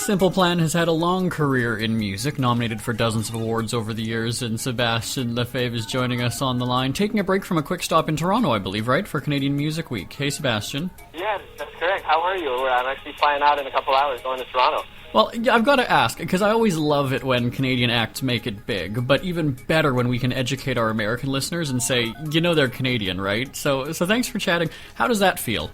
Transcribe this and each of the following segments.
Simple Plan has had a long career in music, nominated for dozens of awards over the years, and Sebastian Lefebvre is joining us on the line, taking a break from a quick stop in Toronto, I believe, right, for Canadian Music Week. Hey, Sebastian. Yeah, that's correct. How are you? I'm actually flying out in a couple hours going to Toronto. Well, I've got to ask, because I always love it when Canadian acts make it big, but even better when we can educate our American listeners and say, you know they're Canadian, right? So thanks for chatting. How does that feel?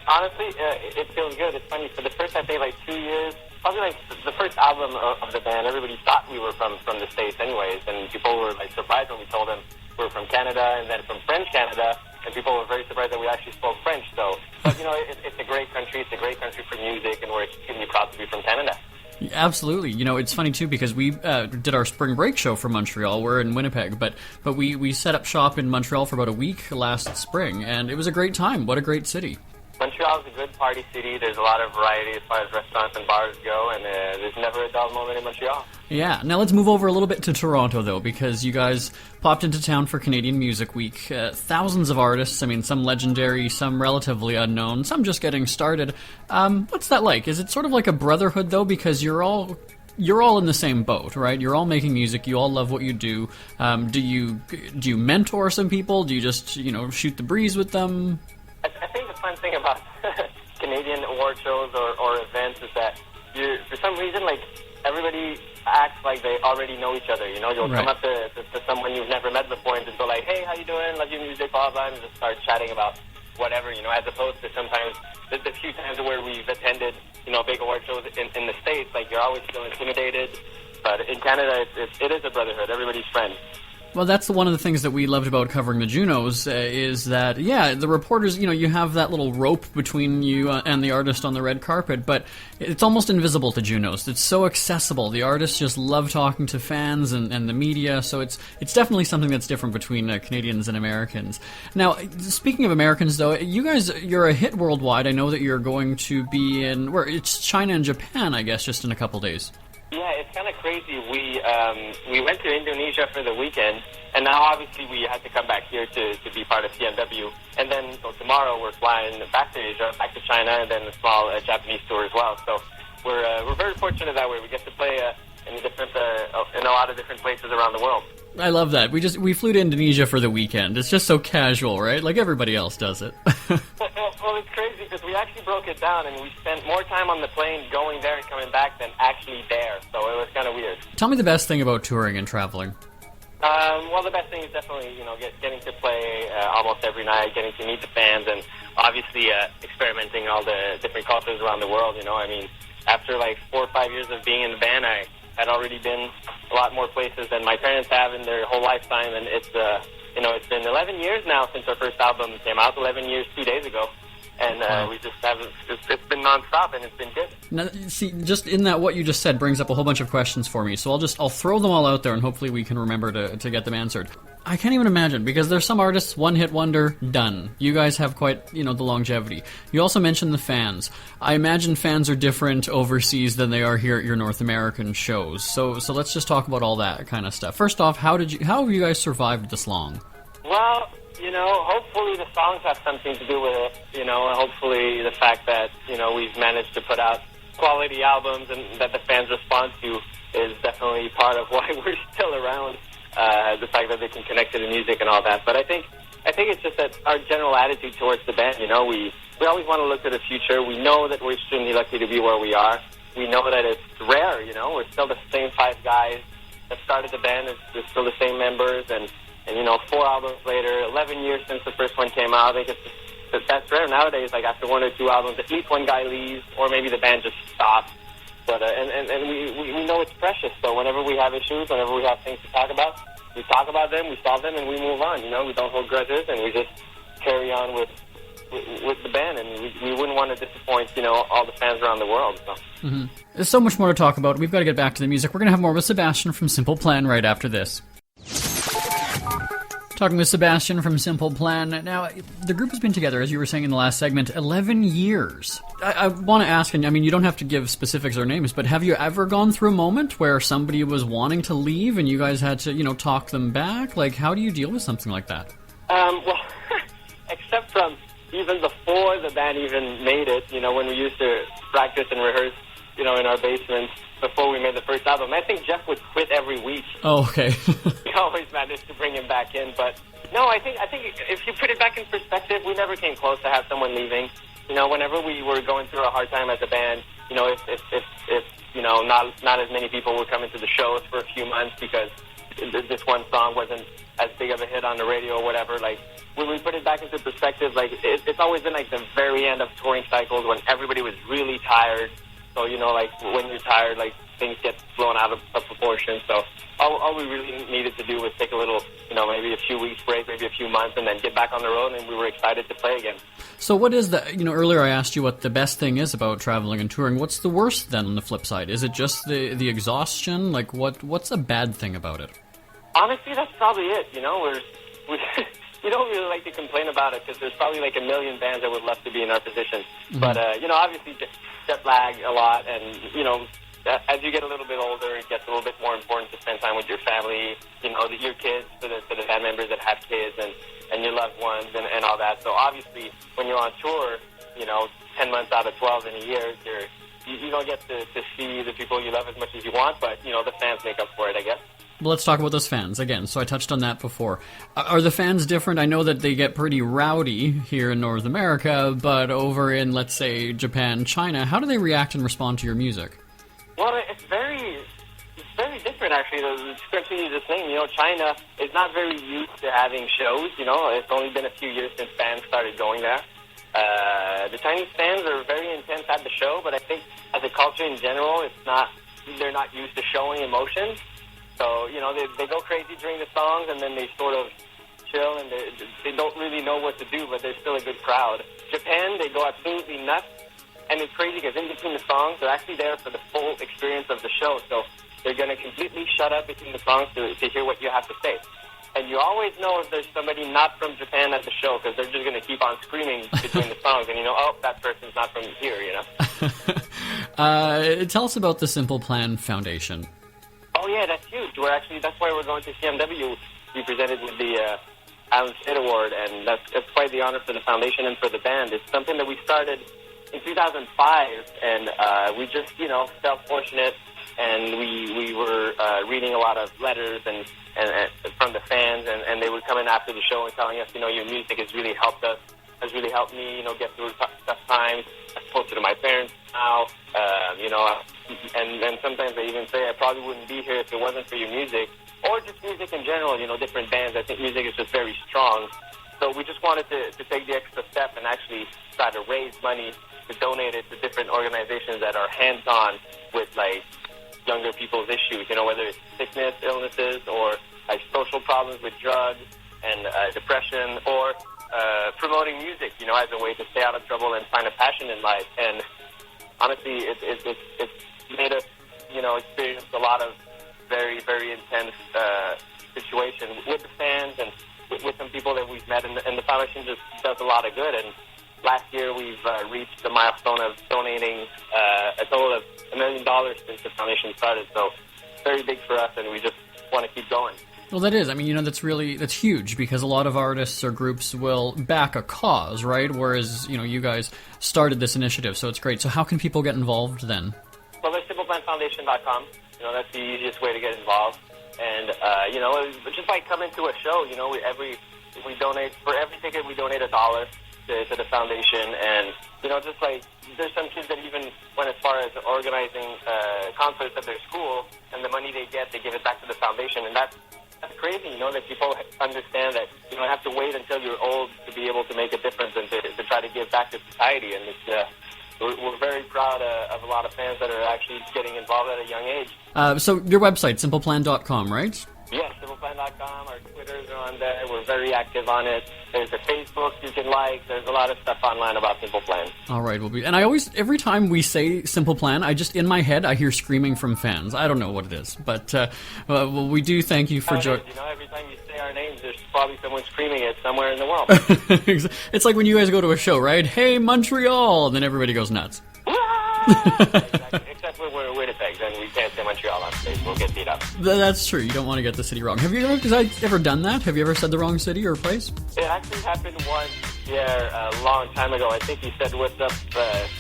Honestly, it feels good. It's funny. For the first, I think, 2 years, probably the first album of the band, everybody thought we were from the States anyways, and people were surprised when we told them we were from Canada and then from French Canada, and people were very surprised that we actually spoke French. So, but it's a great country. It's a great country for music, and we're extremely proud to be from Canada. Absolutely. It's funny, too, because we did our spring break show for Montreal. We're in Winnipeg, but we set up shop in Montreal for about a week last spring, and it was a great time. What a great city. Montreal is a good party city. There's a lot of variety as far as restaurants and bars go, and there's never a dull moment in Montreal. Yeah. Now let's move over a little bit to Toronto, though, because you guys popped into town for Canadian Music Week. Thousands of artists, some legendary, some relatively unknown, some just getting started. What's that like? Is it sort of like a brotherhood, though, because you're all in the same boat, right? You're all making music. You all love what you do. Do you mentor some people? Do you just, shoot the breeze with them? I think the fun thing about Canadian award shows or events is that for some reason, everybody acts like they already know each other. You'll Right. come up to someone you've never met before and just go hey, how you doing? Love your music, blah, blah, and just start chatting about whatever, as opposed to sometimes the few times where we've attended, big award shows in the States, you're always still intimidated. But in Canada, it is a brotherhood. Everybody's friends. Well, that's one of the things that we loved about covering the Junos, is that, the reporters, you have that little rope between you and the artist on the red carpet, but it's almost invisible to Junos. It's so accessible. The artists just love talking to fans and the media, so it's definitely something that's different between Canadians and Americans. Now, speaking of Americans, though, you're a hit worldwide. I know that you're going to be in, it's China and Japan, I guess, just in a couple days. Yeah, it's kind of crazy. We went to Indonesia for the weekend, and now obviously we had to come back here to be part of CMW. And then tomorrow we're flying back to Asia, back to China, and then a small Japanese tour as well. So we're very fortunate that way. We get to play in a lot of different places around the world. I love that. We flew to Indonesia for the weekend. It's just so casual, right? Like everybody else does it. Well, it's crazy because we actually broke it down, and we spent more time on the plane going there and coming back than actually there. So it was kind of weird. Tell me the best thing about touring and traveling. Well, the best thing is definitely, getting to play almost every night, getting to meet the fans, and obviously experimenting all the different cultures around the world. After 4 or 5 years of being in the band, I had already been a lot more places than my parents have in their whole lifetime, and it's been 11 years now since our first album came out, 11 years 2 days ago. And we just haven't, it's been nonstop, and it's been good. Now, see, just in that, what you just said brings up a whole bunch of questions for me, so I'll throw them all out there, and hopefully we can remember to get them answered. I can't even imagine, because there's some artists, one-hit wonder, done. You guys have quite, the longevity. You also mentioned the fans. I imagine fans are different overseas than they are here at your North American shows. So let's just talk about all that kind of stuff. First off, how have you guys survived this long? Well, hopefully the songs have something to do with it. Hopefully the fact that, we've managed to put out quality albums and that the fans respond to is definitely part of why we're still around. The fact that they can connect to the music and all that. But I think it's just that our general attitude towards the band, we always want to look to the future. We know that we're extremely lucky to be where we are. We know that it's rare, we're still the same 5 guys that started the band. It's still the same members, and 4 albums later, 11 years since the first one came out. I think that's rare nowadays. After 1 or 2 albums, at least one guy leaves, or maybe the band just stops. But and we know it's precious. So whenever we have issues, whenever we have things to talk about, we talk about them, we solve them, and we move on. We don't hold grudges, and we just carry on with the band. And we wouldn't want to disappoint all the fans around the world. So. Mm-hmm. There's so much more to talk about. We've got to get back to the music. We're going to have more with Sebastian from Simple Plan right after this. Talking with Sebastian from Simple Plan. Now, the group has been together, as you were saying in the last segment, 11 years. I want to ask, and you don't have to give specifics or names, but have you ever gone through a moment where somebody was wanting to leave and you guys had to, talk them back? How do you deal with something like that? Well, except from even before the band even made it, when we used to practice and rehearse in our basements before we made the first album. I think Jeff would quit every week. Oh, okay. We always managed to bring him back in, but no, I think if you put it back in perspective, we never came close to have someone leaving. Whenever we were going through a hard time as a band, if not as many people were coming to the shows for a few months because this one song wasn't as big of a hit on the radio or whatever, like, when we put it back into perspective, like, it's always been, like, the very end of touring cycles when everybody was really tired. So, like, when you're tired, like, things get blown out of proportion. So all we really needed to do was take a little, maybe a few weeks break, maybe a few months, and then get back on the road, and we were excited to play again. So what is the, earlier I asked you what the best thing is about traveling and touring. What's the worst then on the flip side? Is it just the exhaustion? Like, what's a bad thing about it? Honestly, that's probably it. We don't really like to complain about it because there's probably like a million bands that would love to be in our position. Mm-hmm. But, obviously jet lag a lot, and, as you get a little bit older, it gets a little bit more important to spend time with your family, your kids, for the band members that have kids, and your loved ones, and all that. So obviously, when you're on tour, 10 months out of 12 in a year, you don't get to see the people you love as much as you want, but, the fans make up for it, I guess. Well, let's talk about those fans again. So I touched on that before. Are the fans different? I know that they get pretty rowdy here in North America, but over in, let's say, Japan, China, how do they react and respond to your music? Well, it's very different, actually. The description you just named, China is not very used to having shows. It's only been a few years since bands started going there. The Chinese fans are very intense at the show, but I think as a culture in general, they're not used to showing emotion. So, they go crazy during the songs, and then they sort of chill, and they don't really know what to do, but they're still a good crowd. Japan, they go absolutely nuts, and it's crazy because in between the songs, they're actually there for the full experience of the show. So they're going to completely shut up between the songs to hear what you have to say. And you always know if there's somebody not from Japan at the show because they're just going to keep on screaming between the songs, and that person's not from here, Tell us about the Simple Plan Foundation. Oh, yeah, that's huge. That's why we're going to CMW. We presented with the Alan Smith Award, and that's quite the honor for the foundation and for the band. It's something that we started in 2005, and we just, felt fortunate, and we were reading a lot of letters and from the fans, and they would come in after the show and telling us, your music has really helped us, has really helped me, get through tough times. I'm closer to my parents now, and then sometimes they even say I probably wouldn't be here if it wasn't for your music, or just music in general, different bands. I think music is just very strong. So we just wanted to take the extra step and actually try to raise money to donate it to different organizations that are hands-on with, like, younger people's issues, whether it's sickness, illnesses, or, like, social problems with drugs and depression, or promoting music, as a way to stay out of trouble and find a passion in life. And honestly, it's made us, experience a lot of very, very intense situations with the fans and with some people that we've met, and the foundation just does a lot of good. And last year, we've reached the milestone of donating a total of $1 million since the foundation started. So very big for us, and we just want to keep going. Well, that is. I mean, that's huge because a lot of artists or groups will back a cause, right? Whereas, you guys started this initiative, so it's great. So how can people get involved then? Well, there's simpleplanfoundation.com. That's the easiest way to get involved. And, just by coming to a show, we donate, for every ticket we donate $1 to the foundation. And, just like, there's some kids that even went as far as organizing concerts at their school, and the money they get, they give it back to the foundation. And that's crazy, that people understand that you don't have to wait until you're old to be able to make a difference and to try to give back to society. And it's, we're very proud of a lot of fans that are actually getting involved at a young age. So your website, simpleplan.com, right? Yes, simpleplan.com. Our Twitters are on there. We're very active on it. There's a Facebook you can like. There's a lot of stuff online about Simple Plan. All right, and I always, every time we say Simple Plan, I just, in my head, I hear screaming from fans. I don't know what it is, but well, we do thank you for joining. Every time you say our names, there's probably someone screaming it somewhere in the world. It's like when you guys go to a show, right? Hey, Montreal! And then everybody goes nuts. Exactly. Except when we're Winnipeg, then we can't say Montreal on stage. We'll get beat up. That's true. You don't want to get the city wrong. Have you ever done that? Have you ever said the wrong city or place? It actually happened once Pierre a long time ago. I think he said, "What's up,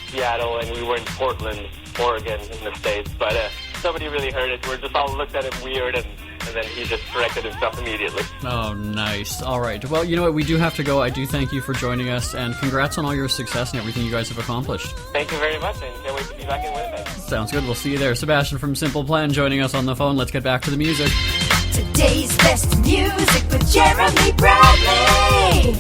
Seattle?" and we were in Portland, Oregon, in the States. But nobody really heard it. We just all looked at him weird, and then he just corrected himself immediately. Oh, nice. All right. Well, you know what? We do have to go. I do thank you for joining us, and congrats on all your success and everything you guys have accomplished. Thank you very much, and can't wait to be back in Winnipeg. Sounds good. We'll see you there. Sebastian from Simple Plan joining us on the phone. Let's get back to the music. Today's best music with Jeremy Bradley.